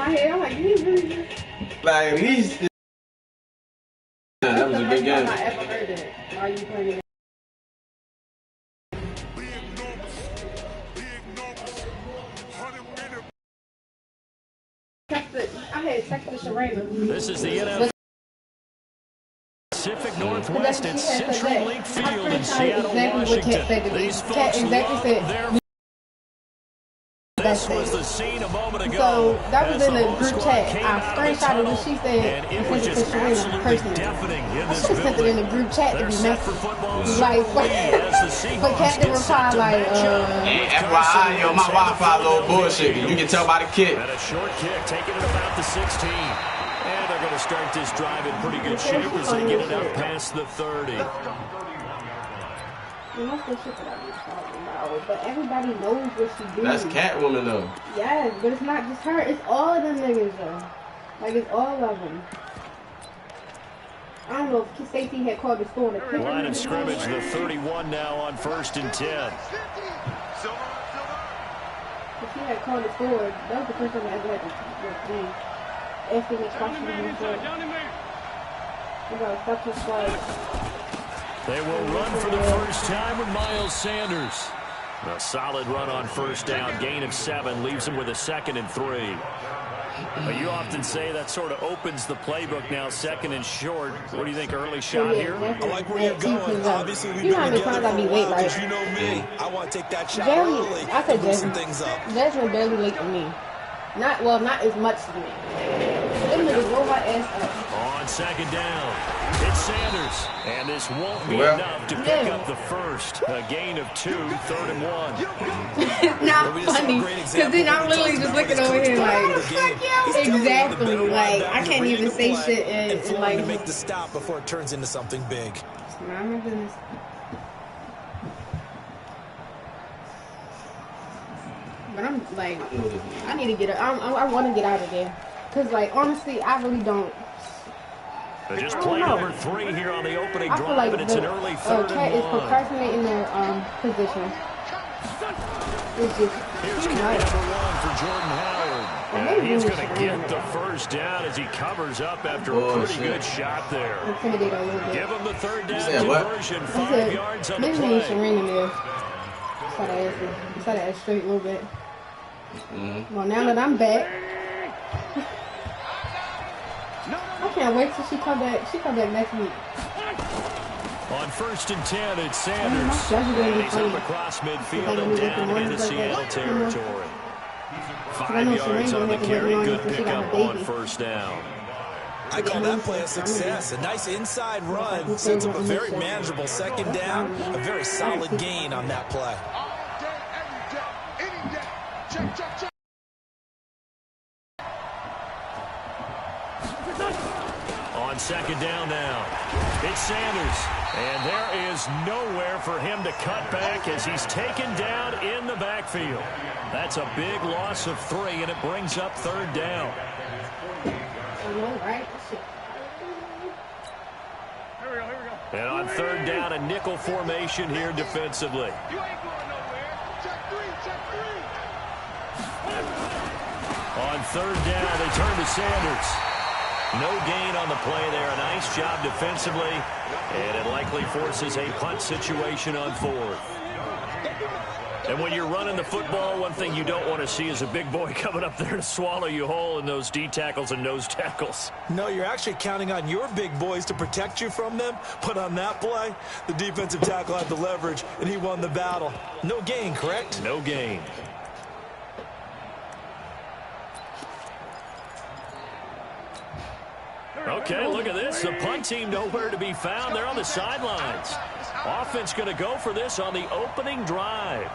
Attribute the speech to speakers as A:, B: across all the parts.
A: my head. I'm like, he really.
B: Like, at least. That was a good game.
A: I ever heard it. Why are you playing it? I had texted Sharayna.
C: This is the NFL Pacific Northwest at Central Link Field in Seattle, Washington. These folks love their... This was the scene a moment ago.
A: So that was in the group chat. I screenshotted what she said and
C: it was
A: sent it
C: just
A: to Sharayna
C: absolutely
A: personally.
C: deafening in
A: I
C: this
A: should have sent it in the group chat to be messy. Like, but Cat didn't reply like,
B: Hey, FYI, yo, my Wi-Fi a little bullshit. You can tell by the kick.
C: And a short kick, taking it about the 16. And they're going to start this drive in pretty good shape as they get it up past the 30.
A: That's the shit that I be talking about. But everybody knows what she do.
B: That's Catwoman though.
A: Yes, but it's not just her. It's all of them niggas though. Like, it's all of them. I don't know if safety had called the score.
C: Line of scrimmage, the 31 now on 1st and 10.
A: If she had called the score, that was the first time I ever had to game. After the question we gotta stop this slide.
C: They will run for the first time with Miles Sanders. A solid run on 1st down. Gain of 7 leaves him with a 2nd and 3. But you often say that sort of opens the playbook now, 2nd and short. What do you think, early shot here?
D: I like where you're going. Obviously, we've been together for a while, but you know me. I want to take that shot early and move some things up.
A: Jasmine barely late to me. Not as much to me. Them niggas roll my ass up.
C: On 2nd down, it's Sanders. And this won't be enough to pick up the first. A gain of 2, 3rd and 1.
A: It's not funny. Because then I'm literally just looking over here like, exactly. Like, I can't even say shit and like.
D: To make the stop before it turns into something big.
A: Oh my goodness. But I'm like, I need to get it. I want to get out of there. Because, like, honestly, I really don't.
C: They just play number 3 here on the opening drive,
A: like
C: and it's an early 3rd
A: Cat
C: and 1.
A: is procrastinating their position. It's just
C: Here's carry number 1 for Jordan Howard. And he's going to get the first down as he covers up after a pretty good shot there.
A: Intimidate a little bit.
C: Give him the 3rd down conversion, 5 yards on the
A: play.
C: play.
A: Sharayna there. Try to ask straight a little bit. Well, now that I'm back, I can't wait till she come back. She come back next week.
C: On 1st and 10, it's Sanders. And he's up across midfield and down into Seattle territory. 5 yards on the carry. Good pickup on 1st down.
D: I call that play a success. A nice inside run sets up a very manageable 2nd down. A very solid gain on that play.
C: On 2nd down now, it's Sanders. And there is nowhere for him to cut back as he's taken down in the backfield. That's a big loss of 3, and it brings up 3rd down. And on 3rd down, a nickel formation here defensively. On 3rd down, they turn to Sanders. No gain on the play there. A nice job defensively. And it likely forces a punt situation on 4th. And when you're running the football, one thing you don't want to see is a big boy coming up there to swallow you whole in those D tackles and nose tackles.
D: No, you're actually counting on your big boys to protect you from them. But on that play, the defensive tackle had the leverage, and he won the battle. No gain, correct?
C: No gain. Okay, look at this. The punt team nowhere to be found. They're on the sidelines. Offense going to go for this on the opening drive.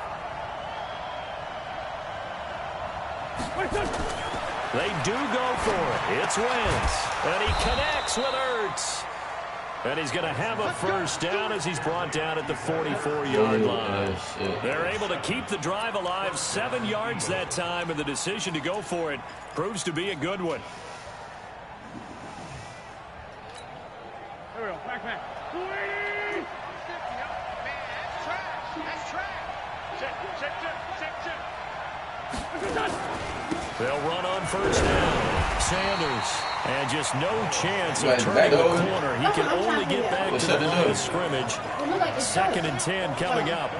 C: They do go for it. It's Wentz. And he connects with Ertz. And he's going to have a 1st down as he's brought down at the 44-yard line. They're able to keep the drive alive, 7 yards that time, and the decision to go for it proves to be a good one.
E: There we go. Back. That's track. Check.
C: They'll run on 1st down. Sanders. And just no chance of turning the corner. He can only get back to the line of scrimmage. 2nd and 10 coming up.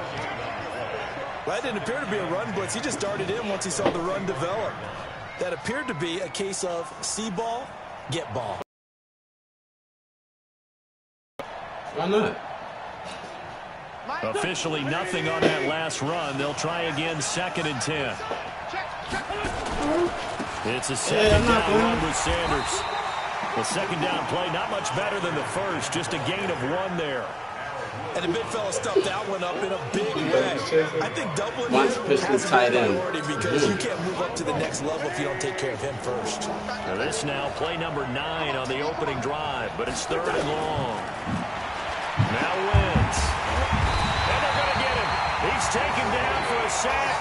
D: Well, that didn't appear to be a run blitz. He just darted in once he saw the run develop. That appeared to be a case of see ball, get ball.
B: Why not?
C: Officially nothing on that last run. They'll try again 2nd and 10. It's a 2nd down run with Sanders. The 2nd down play, not much better than the first. Just a gain of 1 there.
D: And the big fella stuffed that one up in a big way. I think doubling him has a priority because you can't move up to the next level if you don't take care of him first.
C: Now this now play number 9 on the opening drive, but it's 3rd and long. Now wins. And they're going to get him. He's taken down for a sack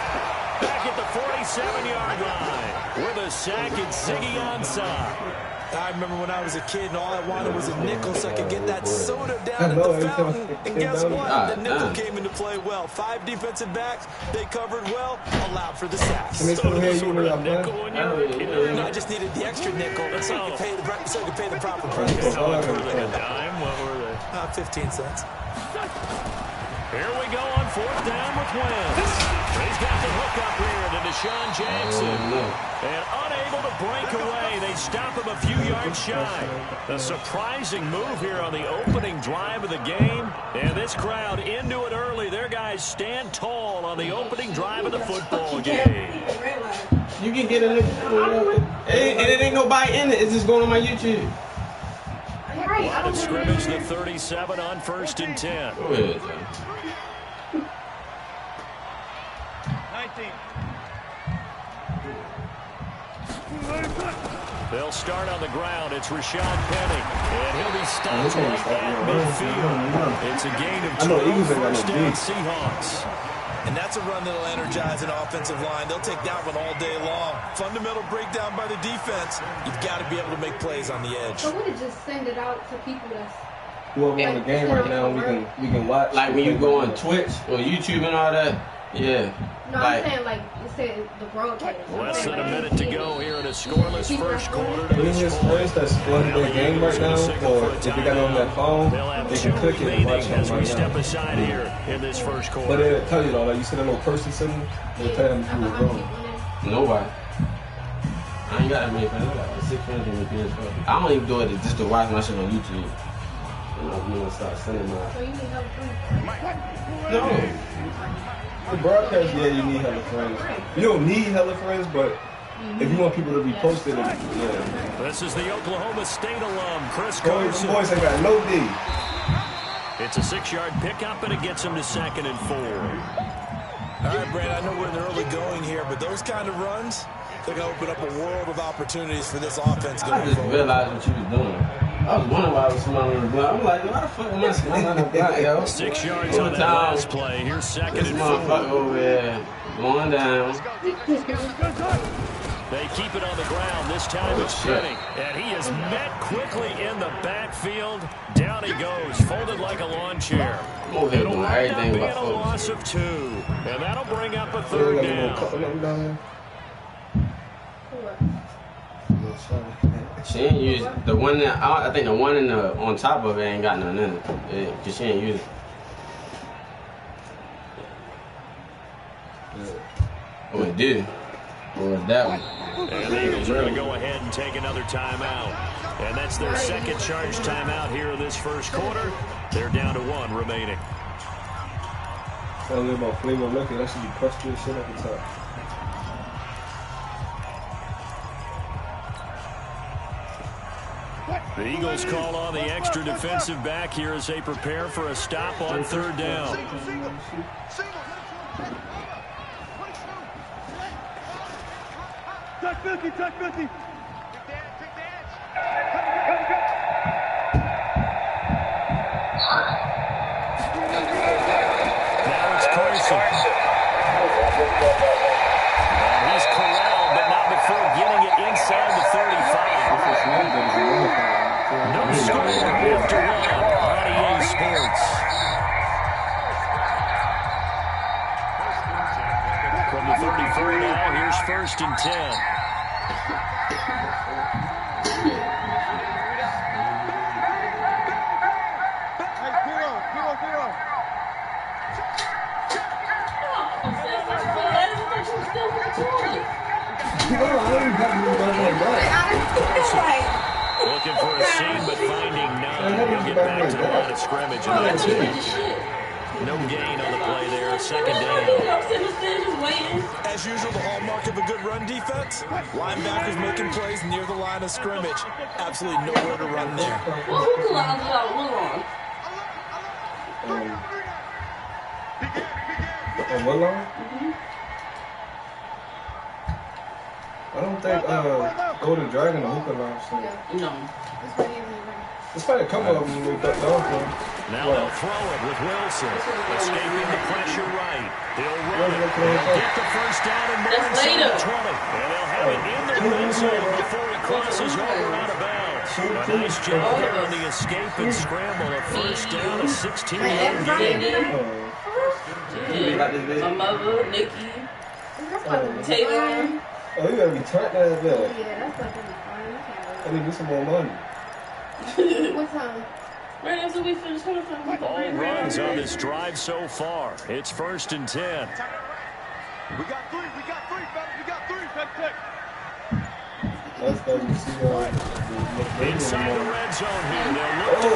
C: back at the 47-yard line with a sack and Ziggy Ansah.
D: I remember when I was a kid and all I wanted was a nickel so I could get that soda down at the fountain. And guess what? The nickel came into play well. 5 defensive backs, they covered well, allowed for the sacks.
C: I
D: just needed the extra nickel so I could pay the proper price.
C: How much were they? A dime? What were they?
D: 15 cents.
C: Here we go on 4th down with Wentz. He's got the hook up here to Deshaun Jackson. And unable to break away. They stop him a few yards shy. A surprising move here on the opening drive of the game. And this crowd into it early. Their guys stand tall on the opening drive of the football game.
B: You can get it. And it ain't nobody in it. It's just going on my YouTube.
C: Line of scrimmage, the 37 on 1st and 10.
B: Go ahead,
E: 19.
C: They'll start on the ground. It's Rashad Penny. And he'll be stopped right at midfield. It's a gain of 12, 1st down Seahawks.
D: And that's a run that'll energize an offensive line. They'll take that one all day long. Fundamental breakdown by the defense. You've got to be able to make plays on the edge.
A: So we could just send it out to people that's
F: whoever on the game right now, we can watch.
B: Like when you go on Twitch or YouTube and all that. Yeah.
A: No, I'm saying like you said the broadcast.
C: Less than a minute to go here in a scoreless first quarter.
F: Any of his friends that's flooding their game right now, or if they got it on their phone, they can click it and watch it
C: as we
F: right
C: step
F: now.
C: aside here in this first quarter.
F: But it'll tell you though, like you see that little person sitting, it'll tell them who was wrong.
B: Nobody. I ain't got that many friends. I got like 6 friends on the PS4. I don't even do it just to watch my shit on YouTube. And I'm gonna start sending my.
A: So you need help too.
B: No.
F: The broadcast, yeah, you need hella friends. You don't need hella friends, but if you want people to be posted, yeah.
C: This is the Oklahoma State alum, Chris
F: Boys
C: Carson.
F: ain't got no D.
C: It's a 6-yard pickup, and it gets him to 2nd and 4.
D: All right, Brad, I know we're in the early going here, but those kind of runs, they're going to open up a world of opportunities for this offense going
B: I just
D: forward.
B: realized what you was doing. I was wondering why I was smiling on the block. I'm like, why the fuck am I smiling on the block, yo?
C: 6 yards on that last play. Here's 2nd
B: This
C: and 4.
B: motherfucker over there going down.
C: They keep it on the ground. This time it's Penny. And he is met quickly in the backfield. Down he goes, folded like a lawn chair.
B: I'm over here
C: It'll
B: doing
C: wind up
B: everything
C: being
B: but
C: a
B: focus.
C: loss of 2. And that'll bring up a 3rd down.
B: She ain't use the one that I think the one in the on top of it ain't got nothing in it. Cause she ain't use it. Oh, it did. Or was that one?
C: And the Eagles are going to go ahead and take another timeout. And that's their 2nd charge timeout here in this first quarter. They're down to 1 remaining.
F: Tell me about flavor liquor. That should be crusty as shit at the top.
C: The Eagles call on the extra defensive back here as they prepare for a stop on 3rd down.
E: Touch 50, touch 50.
C: Now it's Carson. And he's corralled, but not before getting it inside the 35. No score after 1 on EA Sports. From the 34 now, here's 1st and 10. get back to the line of scrimmage, and that's it. No gain on the play there, second down.
D: As usual, the hallmark of a good run defense, linebackers making plays near the line of scrimmage. Absolutely nowhere to run there.
F: What line? I don't think Golden Dragon or Hookah line. So.
A: No.
F: There's probably a couple of them with that dog thing.
C: Now they'll throw it with Wilson. Escaping the pressure right. They'll run it. They'll get the first down and more inside the 20. And they'll have it in the red zone before he crosses over out of bounds. A nice job there on the escape and scramble. A first down, a 16-yard gain.
G: My mother, Nikki, Taylor.
F: Oh, you gotta be turned that bit.
A: Yeah, that's not gonna be fine.
F: I need to get some more money.
A: What time?
G: Right after we finish coming from
C: All runs on this drive so far. It's 1st and 10.
E: We got three, fellas. We got three. Check.
F: That's that you see
C: Inside the red zone here. They'll look to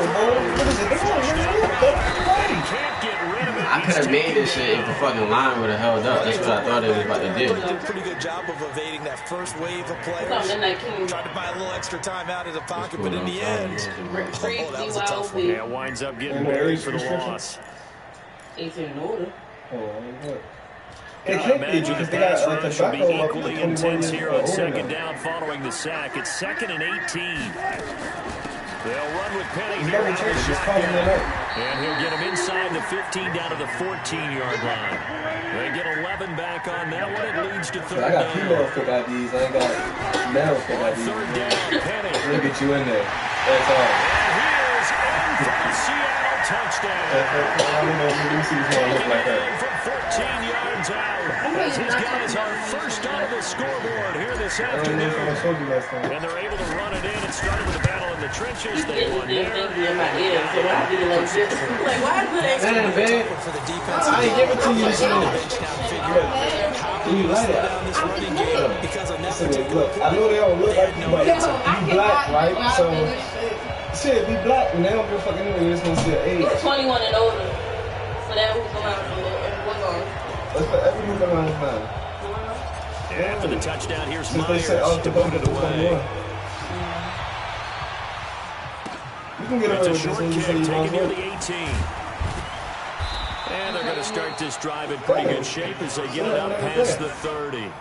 C: can't get rid of it.
B: I could have made this shit if the fucking line would have held up. That's what I thought it was about to do.
D: They did a pretty good job of evading that first wave of players. Tried to buy a little extra time out of the pocket, but in the end, that was a tough one.
C: Yeah, winds up getting buried for the loss.
G: 18 in order.
F: It can't be because they got
C: Rush will be
F: tobacco up
C: equally
F: to
C: intense here on
F: 21
C: second down following the sack. It's 2nd and 18. They'll run with Penny
F: He's
C: here
F: got
C: out
F: to
C: of the
F: just calling
C: shotgun.
F: it out.
C: And he'll get him inside the 15 down to the 14-yard line. They get 11 back on that one. It leads to third
F: I got
C: down.
F: P-Law quick IDs. I ain't got Mel quick IDs.
C: Third down, Penny.
F: Look at you in there. That's all.
C: And he is in for the Seattle touchdown.
F: I don't know if you see this one look like that.
C: From 14 yards out. As his guys are first on the scoreboard here this
F: I don't know if I
C: afternoon.
F: showed you last time.
C: And they're able to run it in. It started with a battle in the trenches. They won there.
G: in my ear, so I did it like this. Like, why is it extra?
F: Man, babe.
D: For the defense,
F: I ain't give it to you this
D: bench
F: morning.
D: now figure out how
F: You
D: to
F: like
D: slow
F: that?
D: down this running game because on that
F: Listen,
D: particular
F: look, I know they don't look like you, but
A: Yo,
F: you black, right? So, shit, be black, and they don't give a fuck anyway. You just want to see your age.
G: 21 and older. So that was around what's on.
F: Let's put every move around his mind.
C: After the touchdown, here's
F: Since they
C: Myers
F: said off
C: to
F: the
C: put
F: bump
C: it
F: to
C: away.
F: 21. You can get
C: It's
F: away
C: a
F: with this
C: short
F: when you
C: kick
F: say you
C: taken
F: want
C: near
F: to.
C: the 18. And they're going to start this drive in pretty good shape as they get it up past the 30.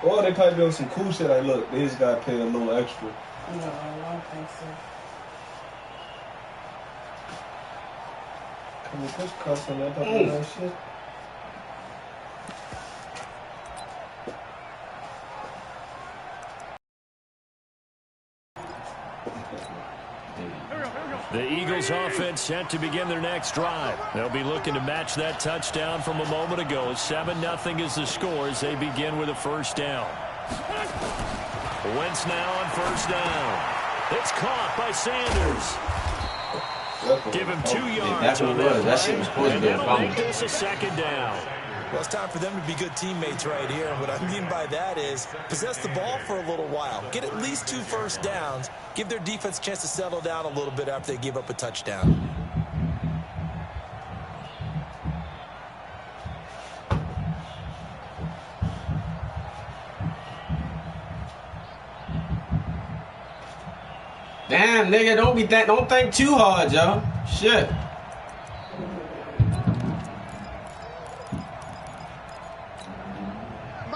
F: Or they probably doing some cool shit like, look, they just got to pay a little extra.
G: No, I don't think so.
F: Can we push cuss on that type of that shit?
C: The Eagles offense set to begin their next drive. They'll be looking to match that touchdown from a moment ago. 7-0 is the score as they begin with a first down. Wentz now on first down. It's caught by Sanders. Give him 2 yards on that
B: That shit was supposed to
C: and
B: be a
C: that'll make
B: fumble.
C: this a second down.
D: Well, it's time for them to be good teammates right here. And what I mean by that is possess the ball for a little while. Get at least 2 first downs. Give their defense a chance to settle down a little bit after they give up a touchdown.
B: Damn, nigga, don't think too hard, yo. Shit.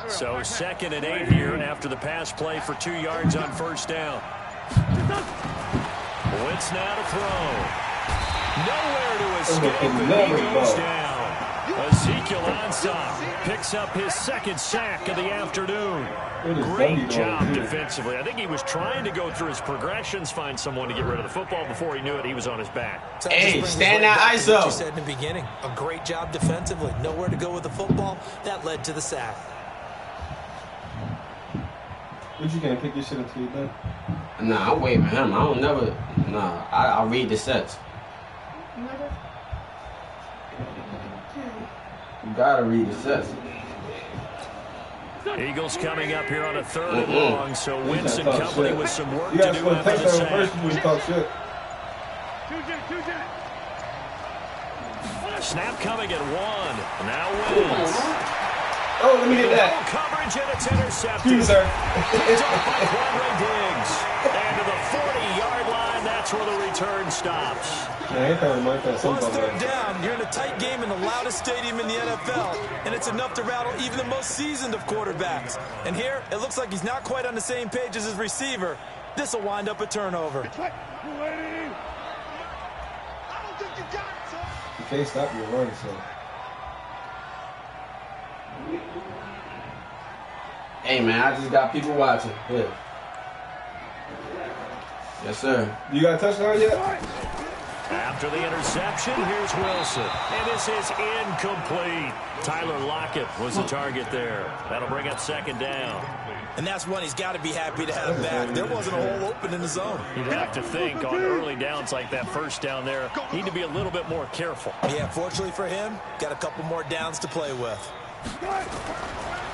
C: So 2nd and 8 here after the pass play for 2 yards on first down. Wentz now to throw. Nowhere to escape, and he goes down. Ezekiel Ansah picks up his 2nd sack of the afternoon. Great job defensively. I think he was trying to go through his progressions, find someone to get rid of the football. Before he knew it, he was on his back.
B: Hey, stand that ISO.
D: You said in the beginning, a great job defensively. Nowhere to go with the football. That led to the sack.
F: What you gonna pick your shit until you done?
B: Nah, I'm waiting for him. I don't never. Nah, I'll read the sets. You gotta read the sets.
C: Eagles coming up here on a 3rd and long, so Wentz and company with some work to do after the sack. Snap coming at 1. Now Wentz.
F: Oh, let me get that.
C: Coverage and it's intercepted.
F: Excuse me, sir.
C: Diggs. And to the 40-yard line, that's where the return stops.
D: Well, it's 3rd down. You're in a tight game in the loudest stadium in the NFL, and it's enough to rattle even the most seasoned of quarterbacks. And here, it looks like he's not quite on the same page as his receiver. This will wind up a turnover.
F: You can't stop your run, so.
B: Hey, man, I just got people watching. Yeah. Yes, sir.
F: You got a touchdown yet?
C: After the interception, here's Wilson. And this is incomplete. Tyler Lockett was the target there. That'll bring up 2nd down.
D: And that's one he's got to be happy to have back. There wasn't a hole open in the zone.
C: You'd have to think on early downs like that 1st down there, need to be a little bit more careful.
D: Yeah, fortunately for him, got a couple more downs to play with.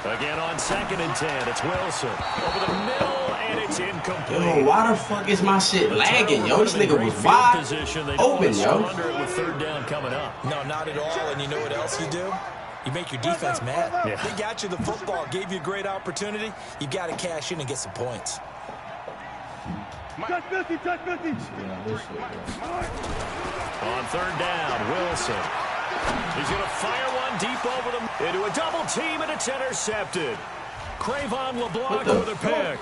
C: Again on 2nd and 10, it's Wilson. Over the middle, and it's incomplete.
B: Yo, why the fuck is my shit lagging, yo? This nigga was wide open, yo.
C: With 3rd down coming up.
D: No, not at all. And you know what else you do? You make your defense mad.
C: Yeah.
D: They got you the football, gave you a great opportunity. You got to cash in and get some points.
E: Touch 50, touch 50.
C: On 3rd down, Wilson. He's going to fire one deep over them into a double team, and it's intercepted. Cravon LeBlanc with a pick.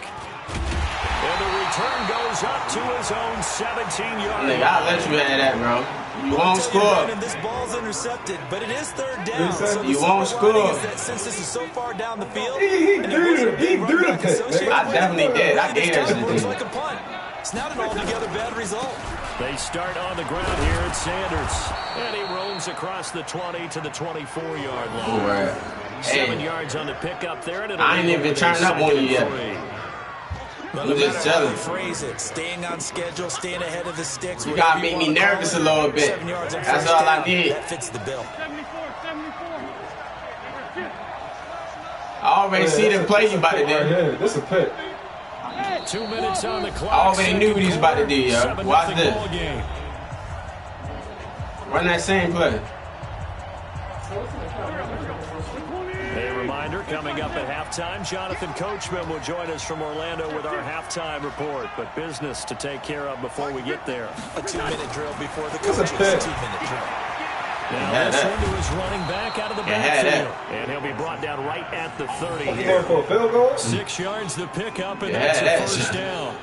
C: And the return goes up to his own 17-yard line.
B: I'll let you have that, bro. You won't score.
D: This ball's intercepted, but it is 3rd down.
B: So you won't score.
D: Since this is so far down the field,
F: He threw the pick.
B: I definitely did. I gave that
D: looks
B: shit
D: like a punt. It's not an altogether bad result.
C: They start on the ground here at Sanders. And he roams across the 20 to the 24-yard line.
B: Right.
C: 7 yards on the pickup there. And
B: I ain't even turned up on you yet.
D: Well, no matter how you phrase it, staying on schedule, staying ahead of the sticks.
B: You gotta make me nervous a little bit. That's all I need.
D: That fits the bill.
B: I already see them play you about to do.
F: This is a pick.
C: 2 minutes on the clock.
B: I already knew what he's about to do, yo. Watch this. Run that same play.
C: A reminder, coming up at halftime, Jonathan Coachman will join us from Orlando with our halftime report. But business to take care of before we get there.
D: A 2-minute drill before the coaches. 2-minute drill.
C: Now this one to his running back out of the backfield. And he'll be brought down right at the 30 here. 6 yards the pickup, and that's a 1st down.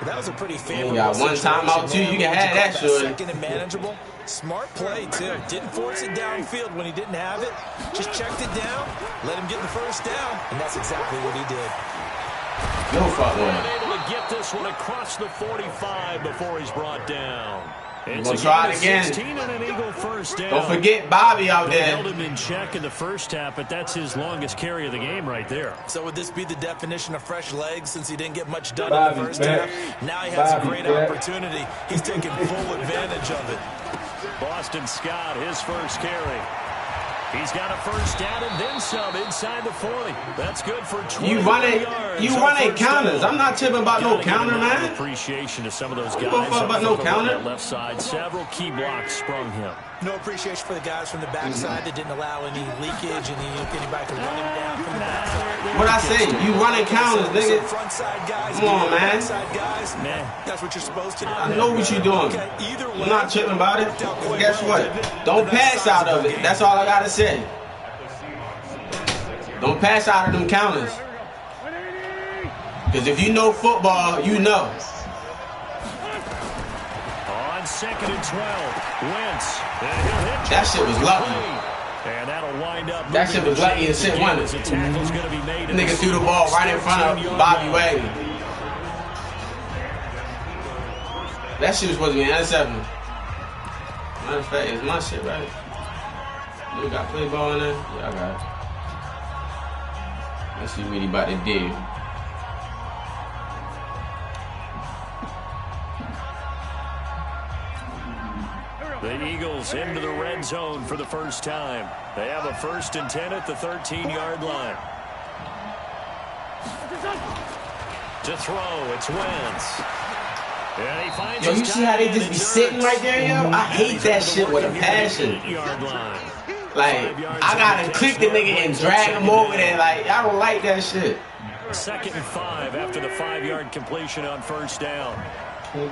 D: That was a pretty favorable.
B: You got one timeout too. You can have that, sure.
D: Second and manageable. Smart play too. Didn't force it downfield when he didn't have it. Just checked it down, let him get the 1st down, and that's exactly what he did.
B: No fuck one.
C: Able to get this one across the 45 before he's brought down.
B: We're gonna try it again.
C: 16 and an Eagle 1st down.
B: Don't forget Bobby out
C: They
B: there.
C: held him in check in the 1st half, but that's his longest carry of the game right there.
D: So would this be the definition of fresh legs since he didn't get much done in the 1st half? Now he has a great opportunity. He's taking full advantage of it.
C: Boston Scott, his 1st carry. He's got a 1st down and then some inside the 40. That's good for 20 yards.
B: You running counters. I'm not tipping about no counter, man.
C: Appreciation to some of those guys.
B: Don't fuck about no counter.
C: Left side, several key blocks sprung him.
D: No appreciation for the guys from the backside that didn't allow any leakage and anybody to run him down from the backside.
B: What I say? You running counters, nigga.
D: Front side guys,
B: come on, man.
D: Guys, that's what you're supposed to do.
B: I know what you're doing.
D: Okay, either way,
B: I'm not tripping about it. Guess what? Don't pass out of it. That's all I gotta say. Don't pass out of them counters. Because if you know football, you know.
C: On 2nd and 12, Wentz.
B: That shit was lucky.
C: And that'll wind up.
B: That shit was lucky and shit won it. Nigga threw the ball right in front of Bobby Wagner. That shit was supposed to be an interception. Matter of fact, it's my shit, right? You got play ball in there? Yeah, I got it. Let's see what he about to do.
C: The Eagles into the red zone for the 1st time. They have a 1st and 10 at the 13-yard line. To throw, it's Wentz. And he finds
B: yo, you see how they just be sitting right there, yo? I hate that shit with a passion. Like, I gotta click the nigga and drag him over there. Like, I don't like that shit.
C: 2nd and 5 after the 5-yard completion on first down. They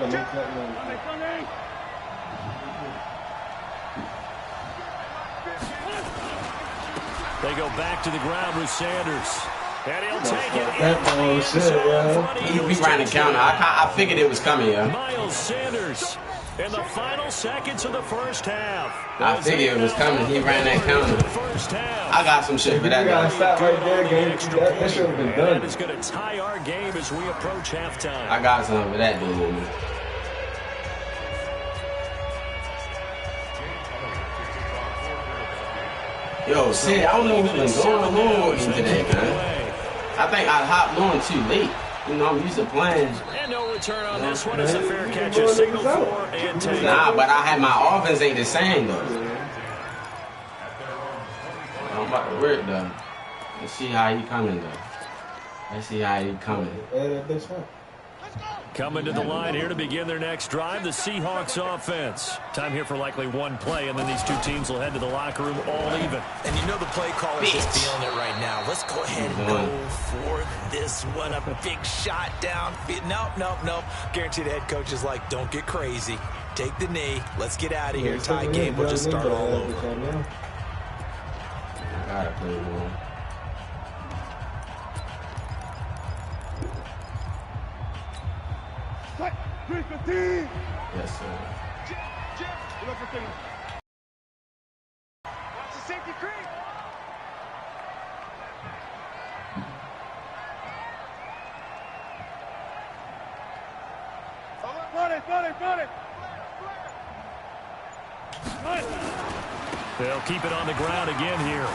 C: go back to the ground with Sanders. And he'll take it.
B: He ran the counter. I figured it was coming, yo.
C: Miles Sanders in the final seconds of the first half.
B: I figured it was coming. He ran that counter. I got some shit for that.
F: You gotta stop right there, game. That should have been done.
C: It's going to tie our game as we approach halftime.
B: I got something for that, dude. Yo, shit, I don't know what's been going on with me today, man. I think I hopped on too late. You know, I'm used to playing.
C: And no return on this one. It's a fair catch of signal 4 and take.
B: Nah, but I had my offense ain't the same, though. I'm about to work, though. Let's see how he coming, though. Let's see how he coming.
C: Coming to the line here to begin their next drive, the Seahawks offense. Time here for likely one play, and then these two teams will head to the locker room all even.
D: And you know the play caller's just feeling it right now. Let's go ahead and go for this one. A big shot down. Nope. Guarantee the head coach is like, don't get crazy. Take the knee. Let's get out of here. Tie game. We'll just start all over.
B: I gotta play more. Yes, sir.
E: Watch the safety creep. Run it.
C: They'll keep it on the ground again here.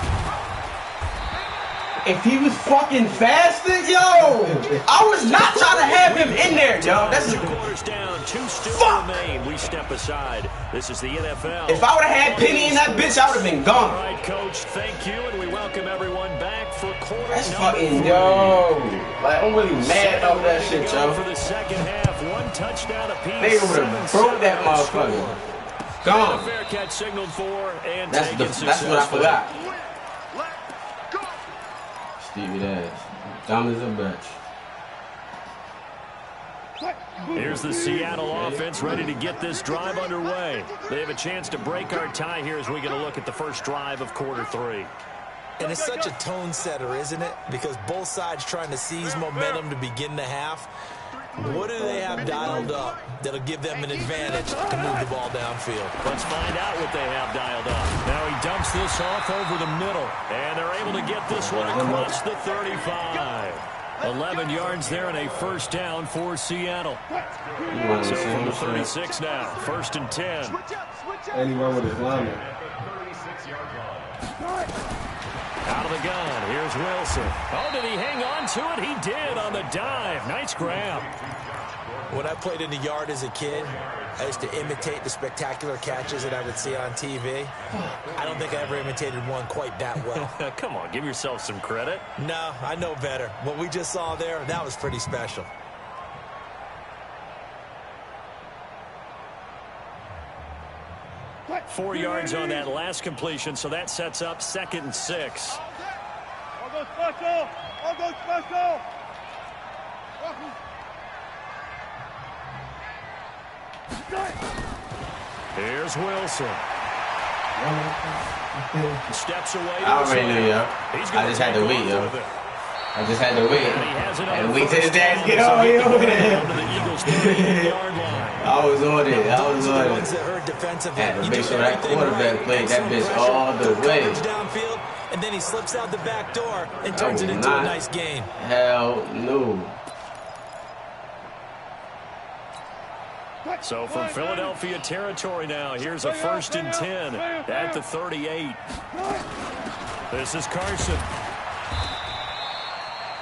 B: If he was fucking faster, yo, I was not trying to have him in there, yo. That's
C: 2 quarters down, 2 still remain. We step aside. This is the NFL.
B: If I would have had Penny in that bitch, I would have been gone.
C: All right, Coach, thank you, and we welcome everyone back for quarter
B: That's
C: number
B: fucking
C: 3.
B: yo. Like, I'm really mad about that shit, yo.
C: For the second half, 1 touchdown apiece.
B: They would have broke that motherfucker. Gone.
C: Fair catch signaled for, and
B: That's what I forgot. Stupid ass. Dumb as a bitch.
C: Here's the Seattle offense ready to get this drive underway. They have a chance to break our tie here as we get a look at the first drive of quarter 3.
D: And it's such a tone setter, isn't it? Because both sides trying to seize momentum to begin the half. What do they have dialed up that'll give them an advantage to move the ball downfield?
C: Let's find out what they have dialed up. Now he dumps this off over the middle, and they're able to get this one across the 35. 11 yards there and a first down for Seattle. So from the 36 now, 1st and 10.
F: Anyone with his lineman.
C: Out of the gun, here's Wilson. Oh, did he hang on to it? He did on the dive. Nice grab.
D: When I played in the yard as a kid, I used to imitate the spectacular catches that I would see on TV. I don't think I ever imitated one quite that well.
C: Come on, give yourself some credit.
D: No, I know better. What we just saw there, that was pretty special.
C: What? 4 yards on that last completion, so that sets up 2nd and 6.
E: I'll go special.
C: Here's Wilson. Steps away.
B: I already knew, yo. I just had to wait, yo. I just had to wait. And wait till his dad get over here. I was on it. Had to make sure that quarterback played that bitch all the way.
D: And then he slips out the back door and turns it into a nice gain.
B: Hell no.
C: So from Philadelphia territory now, here's a 1st and 10 at the 38. This is Carson.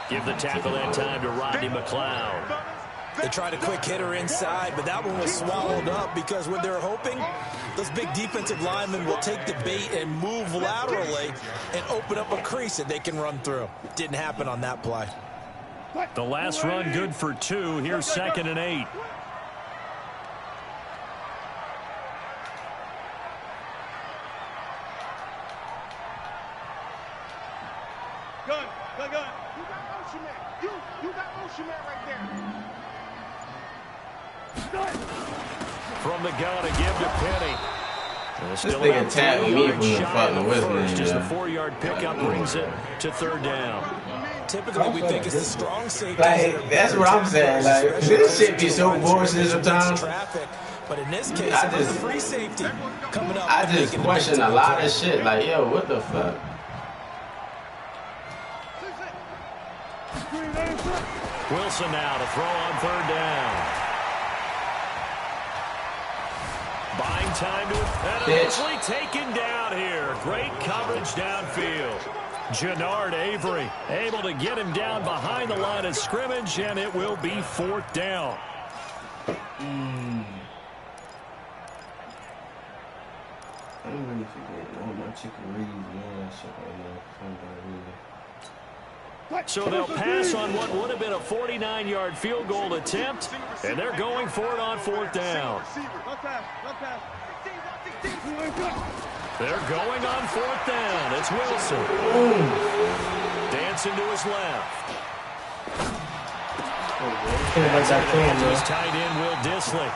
C: Give the tackle that time to Rodney McLeod.
D: They tried a quick hitter inside, but that one was swallowed up because when they're hoping, those big defensive linemen will take the bait and move laterally and open up a crease that they can run through. Didn't happen on that play.
C: The last run good for 2. Here's 2nd and 8.
E: Gun. You got motion man. You got motion man right there.
C: From the gun, a give to Penny.
B: This nigga tagged me from the fucking Westland.
C: Just the 4-yard pickup brings it to 3rd down.
D: Typically, we think it's the strong safety.
B: Like, that's what I'm saying. Like, this shit be so bullshit sometimes.
D: But in this case, it's the free safety coming up.
B: I just question a lot of shit. Like, yo, what the fuck?
C: Wilson now to throw on 3rd down. Buying time to eventually taken down here. Great coverage downfield. Jannard Avery able to get him down behind the line of scrimmage, and it will be 4th down.
B: I'm really forgetting all my chicken reads and all that shit right now.
C: So they'll pass on what would have been a 49-yard field goal attempt, and they're going for it on 4th down. They're going on 4th down. It's Wilson. Dancing to his left. He's tight end Will Dissly.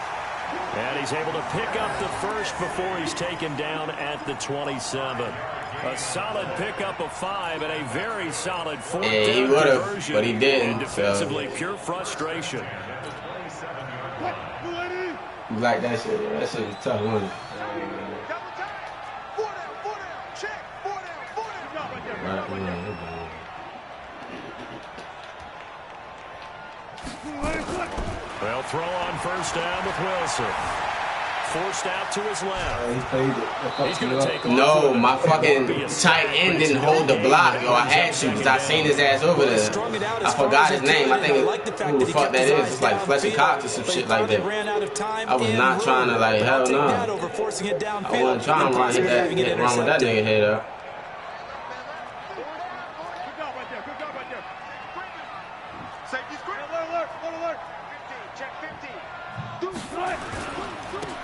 C: And he's able to pick up the first before he's taken down at the 27. A solid pickup of 5 and a very solid 4th down conversion.
B: But he didn't.
C: And defensively, pure frustration.
B: You like that shit? That shit was tough, wasn't it?
C: Well, throw on 1st down with Wilson. Forced out to his left. He's going to take off.
B: No, my fucking tight end didn't hold the block, yo. I had to because I seen his ass over there. I forgot his name. I think who the fuck that is. It's like Fletcher Cox or some shit like that. I was not trying to, like, hell no. I wasn't trying to run with that nigga head up.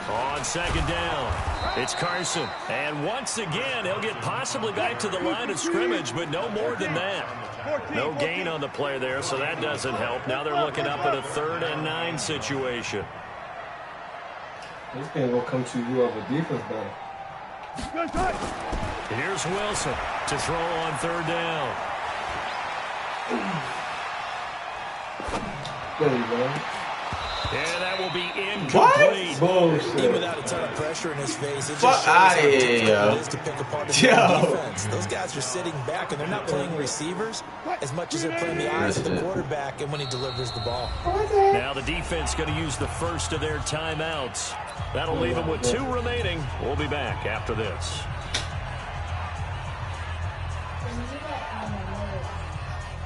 C: On 2nd down, it's Carson. And once again, he'll get possibly back to the line of scrimmage, but no more than that. No gain on the play there, so that doesn't help. Now they're looking up at a 3rd and 9 situation.
F: This game will come to you of a defense battle.
C: Here's Wilson to throw on 3rd down.
F: There you go.
C: And that will be incomplete.
D: Even without a ton of pressure in his face, it
B: fuck out of here, yo.
D: To pick apart the defense. Those guys are sitting back, and they're not playing receivers as much as they're playing the eyes of the quarterback and when he delivers the ball.
C: Now the defense going to use the first of their timeouts. That'll leave them with 2 remaining. We'll be back after this.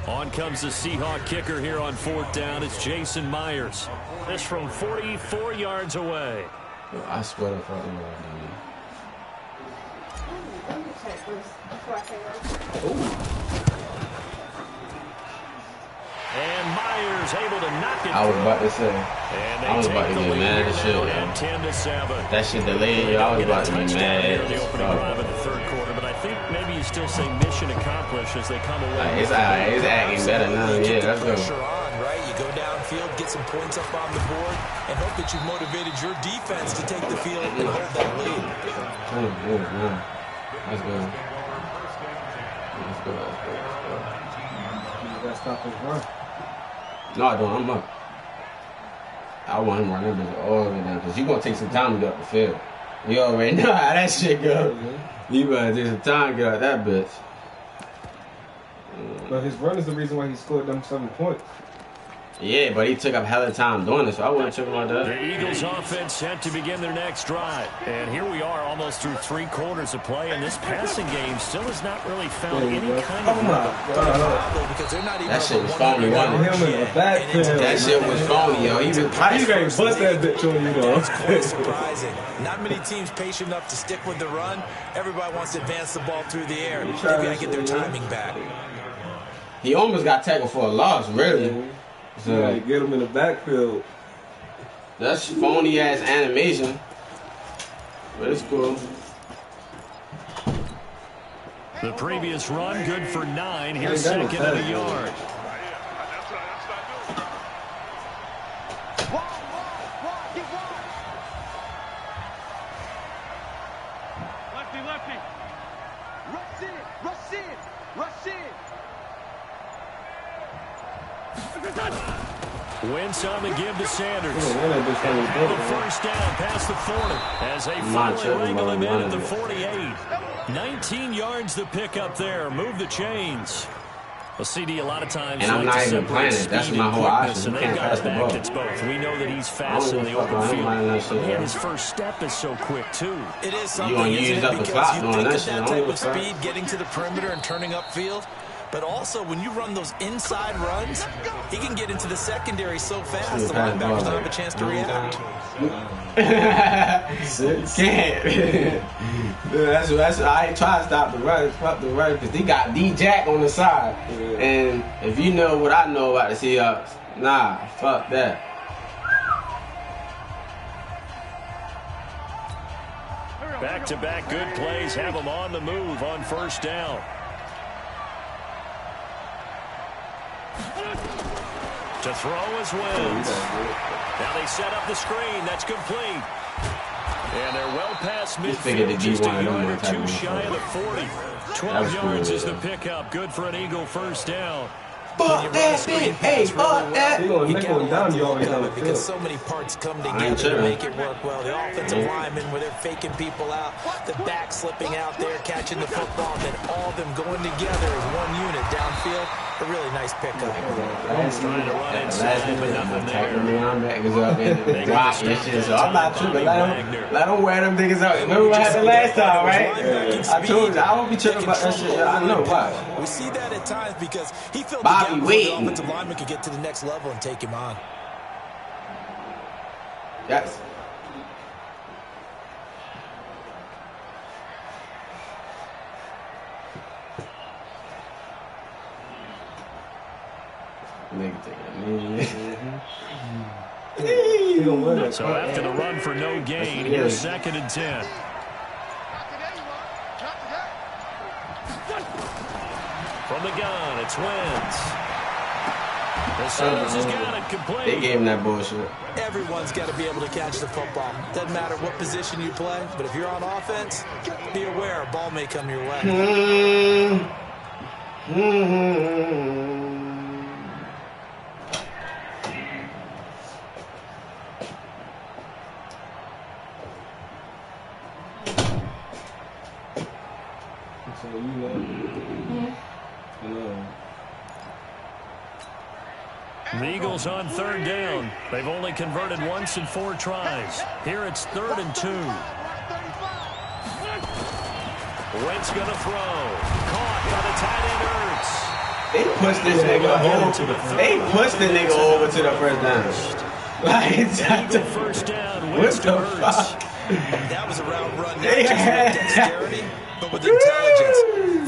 C: On comes the Seahawk kicker here on 4th down. It's Jason Myers. This from 44 yards away.
B: Yo, I swear to fucking
C: And Myers able to knock it.
B: I was about to say. I was about to get mad as shit.
C: 10-7.
B: That shit delayed, yo. I was about to be mad.
C: The opening drive of the 3rd quarter, but I think maybe you still say mission accomplished as they come away.
B: It's acting better now. Yeah, let's go.
D: Right? You go downfield, get some points up on the board, and hope that you've motivated your defense to take the field and hold that lead.
B: Let's go.
F: You gotta stop his run.
B: No, I don't. I'm up. I want him running this all the way down because you're going to take some time to get up the field. You already know how that shit goes. You better take some time to get out that bitch.
F: But his run is the reason why he scored them 7 points.
B: Yeah, but he took up hella time doing this, so I wouldn't check him out that.
C: The Eagles offense set to begin their next drive. And here we are almost through 3 quarters of play, and this passing game still has not really found any kind of
B: That shit was phony, wasn't it? That shit was phony, yo. He was
F: you can't bust that bitch on you, though.
D: It's quite surprising. Not many teams patient enough to stick with the run. Everybody wants to advance the ball through the air. They've got to get their timing back.
B: He almost got tackled for a loss, really. So
F: yeah, get him in the backfield.
B: That's phony ass animation, but it's cool.
C: The previous run good for 9. Here's second and a yard.
E: Lefty. Rush in.
C: Wentz on the give to Sanders. The first down past the 40 as they finally wrangle him in at the 48. 19 yards to pick up there. Move the chains. Well, CD, a lot of times,
B: and I'm not even playing it. That's my whole option. You can't pass the ball.
C: It's both. We know that he's fast in the open field. And his first step is so quick, too.
D: It is something,
B: you use up the clock doing that
D: shit. That type of speed, getting to the perimeter and turning upfield. But also, when you run those inside runs, he can get into the secondary so fast, the linebackers don't have a chance to react.
B: Can't. That's I ain't trying to stop the run. Fuck the run, because they got D-Jack on the side. Yeah. And if you know what I know about the Seahawks, nah, fuck that.
C: Back-to-back good plays have them on the move on first down. To throw is Wentz. Now they set up the screen. That's complete. And they're well past midfield, just a yard or two shy of the 40. 12 yards is the pickup. Good for an Eagle first down.
B: Fuck that bitch. Hey, fuck that.
D: You gotta love to overcome it because so many parts come together to make it work well. The offensive linemen where they're faking people out, the back slipping out there, catching the football, and then all of them going together as one unit downfield. A really nice pickup.
C: Trying to run inside, but nothing there.
B: Linebackers up in the rock and shit, so I'm not tripping. Let them wear them niggas out. Remember what happened last time, right? I told you, I won't be tripping about that shit. I know why.
D: We see that at times because he filled
B: Bobby
D: the
B: waiting.
D: offensive lineman could get to the next level and take him on.
B: Yes.
C: So after the run for no gain, here's second and 10. From the gun, it's Wentz. The Sanders has got it complete.
B: They gave him that bullshit.
D: Everyone's got to be able to catch the football. Doesn't matter what position you play, but if you're on offense, be aware a ball may come your way.
C: The Eagles on third down. They've only converted once in 4 tries. Here it's 3rd and 2. Wentz gonna throw. Caught by the tight end Ertz.
B: They pushed this nigga over. They pushed the nigga over to the first down. Like,
C: first down.
B: What the fuck?
D: That was a route run, not just with dexterity, but with intelligence.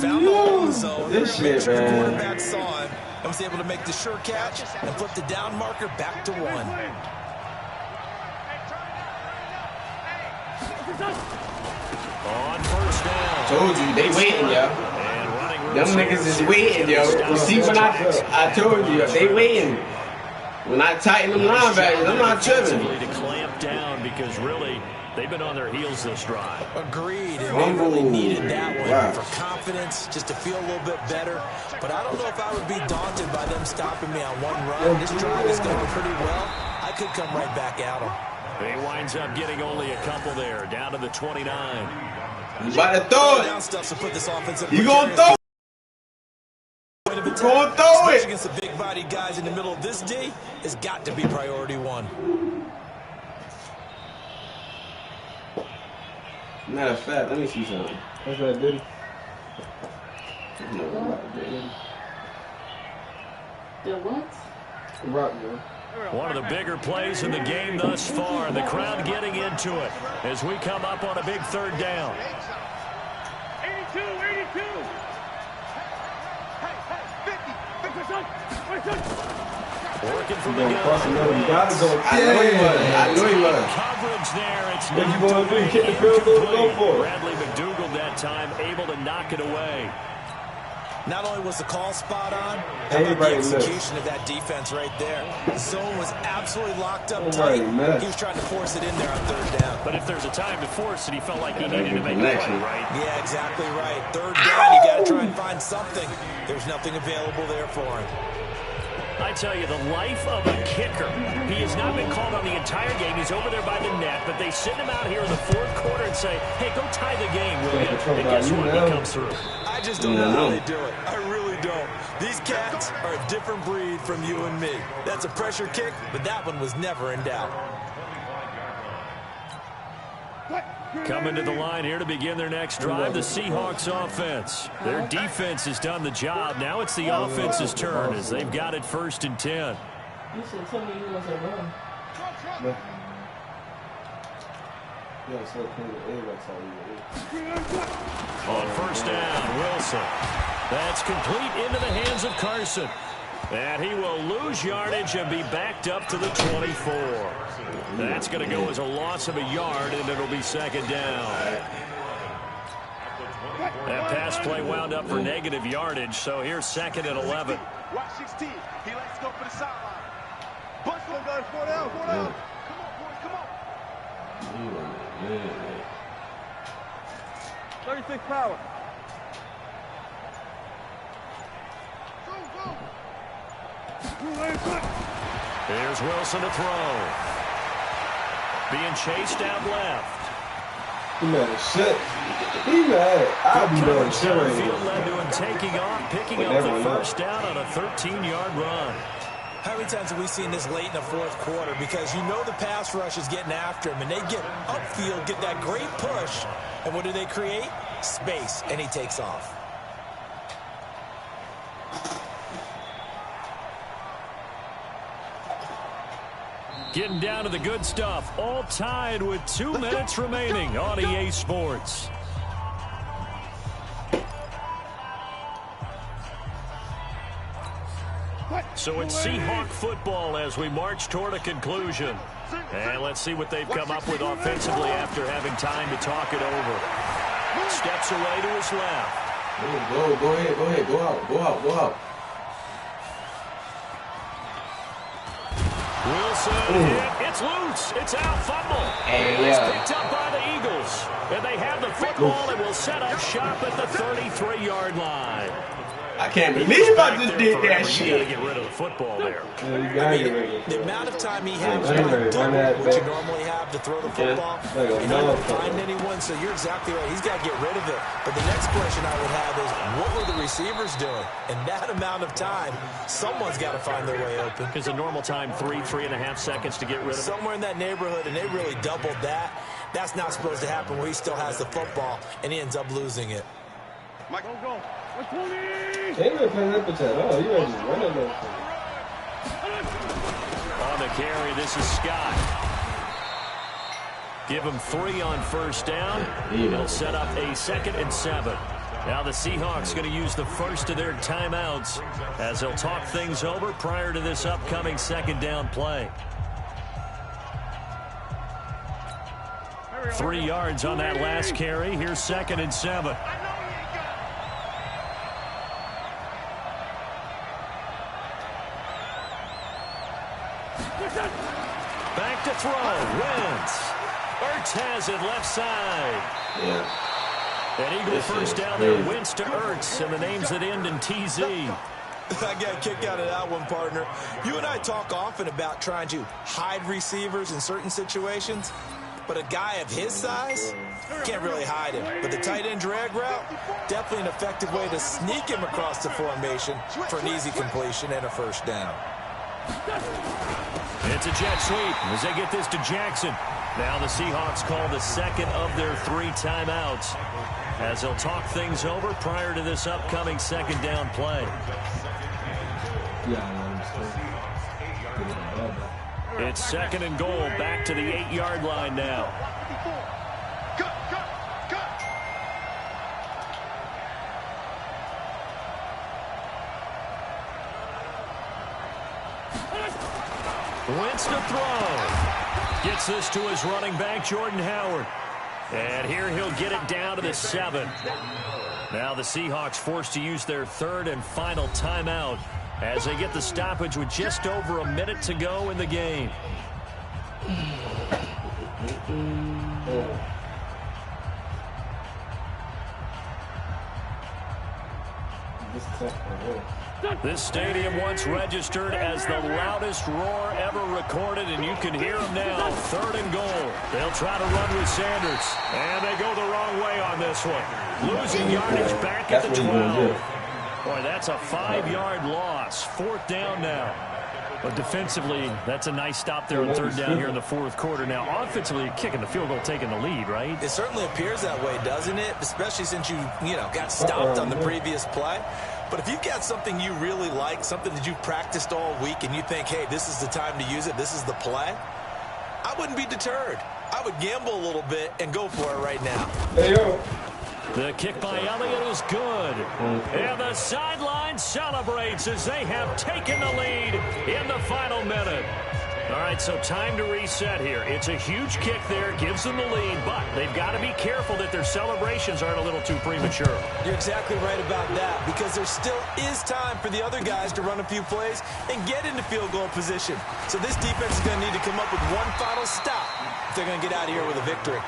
D: Found the hole in the zone.
B: This shit,
D: The
B: man.
D: quarterback saw it and was able to make the sure catch and flip the down marker back to 1.
C: On first down.
B: Told you, they waiting, yo. Them niggas is waiting, yo. You see when I told you, they waiting. When I tighten them linebackers, I'm not tripping.
C: To clamp down because really they've been on their heels this drive.
D: Agreed, and they really needed that one for confidence, just to feel a little bit better. But I don't know if I would be daunted by them stopping me on one run. This drive is going pretty well. I could come right back at them.
C: He winds up getting only a couple there, down to the 29.
B: You about to throw it. You gonna throw it. Go throw it!
D: Against the big-bodied guys in the middle of this D has got to be priority 1.
B: Matter of fact, let me see something.
F: What's that, Diddy?
G: The what?
F: Rock, man.
C: One of the bigger plays in the game thus far. The crowd getting into it as we come up on a big 3rd down.
E: 82.
C: working from the gun.
F: You gotta go.
B: I know he was.
C: Coverage there. It's
F: what you
C: knocked
F: gonna do?
C: away,
F: Kick the field goal to go
C: incomplete.
F: for it.
C: Bradley McDougald that time able to knock it away.
D: Not only was the call spot on, how about the execution of that defense right there? The zone was absolutely locked up tight. He was trying to force it in there on third down.
C: But if there's a time to force it, he felt like he needed to make a play, right?
D: Yeah, exactly right. Third down, you got to try and find something. There's nothing available there for him.
C: I tell you, the life of a kicker. He has not been called on the entire game. He's over there by the net, but they send him out here in the fourth quarter and say, hey, go tie the game, will you? And guess what? He comes through.
D: I just don't know how they do it. I really don't. These cats are a different breed from you and me. That's a pressure kick, but that one was never in doubt.
C: Coming to the line here to begin their next drive, the Seahawks offense. Their defense has done the job. Now it's the offense's turn as they've got it 1st and 10.
G: You should tell me you was a run.
C: On 1st down, Wilson. That's complete into the hands of Carson. And he will lose yardage and be backed up to the 24. That's going to go as a loss of a yard, and it'll be 2nd down. That pass play wound up for negative yardage, so here's 2nd and 11.
E: Watch 16. He likes to go for the sideline. Bust one, guys. 4 down, 4 down. Come on, boys, come on. 36 power.
C: Here's Wilson to throw. Being chased out left.
F: He mad as shit. He mad. I'll be doing shit right
C: Field
F: here.
C: led to him taking off, picking up the 1st down on a 13-yard run.
D: How many times have we seen this late in the fourth quarter? Because you know the pass rush is getting after him, and they get upfield, get that great push, and what do they create? Space, and he takes off.
C: Getting down to the good stuff. All tied with 2 minutes remaining on EA Sports. So it's Seahawk football as we march toward a conclusion. And let's see what they've come up with offensively after having time to talk it over. Steps away to his left.
B: Go ahead. Go out.
C: Wilson, it's loose. It's out, fumble.
B: And
C: it's picked up by the Eagles. And they have the football and will set up shop at the 33-yard line.
B: I can't believe I just did that shit.
C: You got to get rid of the football there.
D: The amount of time he has what you normally have to throw the football, he's not going to find anyone, so you're exactly right. He's got to get rid of it. But the next question I would have is, what were the receivers doing? In that amount of time, someone's got to find their way open.
C: Because the normal time, 3.5 seconds to get rid of it.
D: Somewhere in that neighborhood, and they really doubled that. That's not supposed to happen where he still has the football, and he ends up losing it.
E: Mike, go.
F: He ain't even paying that bitch at all. He was just running that thing.
C: On the carry, this is Scott. Give him 3 on 1st down. He'll set up a 2nd and 7. Now the Seahawks going to use the first of their timeouts as they'll talk things over prior to this upcoming 2nd down play. 3 yards on that last carry. Here's 2nd and 7. Back to throw. Wentz. Ertz has it left side.
B: Yeah.
C: An Eagle first down there. Wentz to Ertz, and the names that end in TZ.
D: I got a kick out of that one, partner. You and I talk often about trying to hide receivers in certain situations, but a guy of his size can't really hide him. But the tight end drag route, definitely an effective way to sneak him across the formation for an easy completion and a first down.
C: It's a jet sweep as they get this to Jackson. Now the Seahawks call the 2nd of their 3 timeouts as they'll talk things over prior to this upcoming 2nd down play. It's 2nd and goal, back to the 8-yard line now. Wins to throw. Gets this to his running back, Jordan Howard. And here he'll get it down to the 7. Now the Seahawks forced to use their 3rd and final timeout as they get the stoppage with just over a minute to go in the game. This stadium once registered as the loudest roar ever recorded, and you can hear them now. 3rd and goal. They'll try to run with Sanders, and they go the wrong way on this one. Losing yardage back at the 12. Boy, that's a 5-yard loss. 4th down now. But defensively, that's a nice stop there on 3rd down here in the 4th quarter. Now, offensively, kicking the field goal, taking the lead, right?
D: It certainly appears that way, doesn't it? Especially since you got stopped on the previous play. But if you've got something you really like, something that you've practiced all week, and you think, hey, this is the time to use it, this is the play, I wouldn't be deterred. I would gamble a little bit and go for it right now.
F: Hey, yo.
C: The kick by Elliott is good. And the sideline celebrates as they have taken the lead in the final minute. All right, so time to reset here. It's a huge kick there, gives them the lead, but they've got to be careful that their celebrations aren't a little too premature.
D: You're exactly right about that, because there still is time for the other guys to run a few plays and get into field goal position. So this defense is going to need to come up with one final stop if they're going to get out of here with a victory.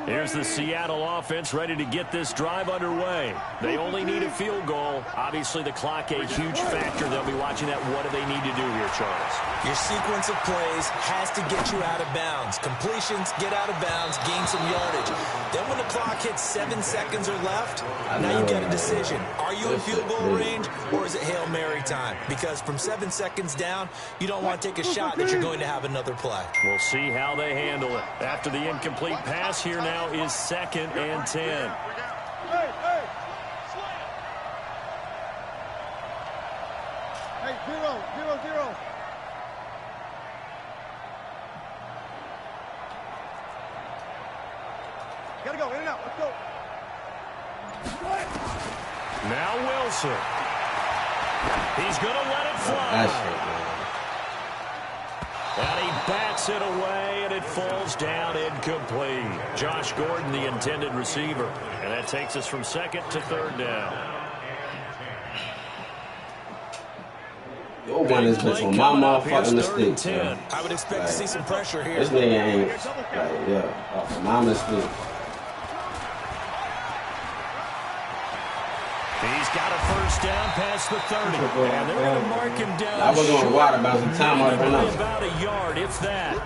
C: Here's the Seattle offense ready to get this drive underway. They only need a field goal. Obviously, the clock a huge factor. They'll be watching that. What do they need to do here, Charles?
D: Your sequence of plays has to get you out of bounds. Completions, get out of bounds, gain some yardage. Then when the clock hits 7 seconds or left, now you get a decision. Are you in field goal range, or is it Hail Mary time? Because from 7 seconds down, you don't want to take a shot that you're going to have another play.
C: We'll see how they handle it. After the incomplete pass here now is 2nd and 10.
E: Hey, 0-0-0. Gotta go, in and out, let's go.
C: Now Wilson. He's going to let it fly. And he bats it away, and it falls down incomplete. Josh Gordon, the intended receiver. And that takes us from 2nd to 3rd down.
B: Yo, man, this bitch on my motherfucking mistakes, man.
D: I would expect to see some pressure here.
B: This nigga ain't, like, yeah, off my mistake.
C: He's got a 1st down past the 30. And they're going to mark him down.
B: I was on water about some time I ran out.
C: About a yard, if that.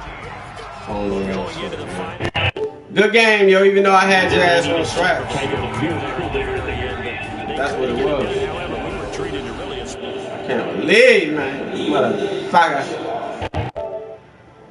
B: Going into the final. Good game, yo, even though I had your ass on strap. That's what it was. I can't believe, man. Motherfucker.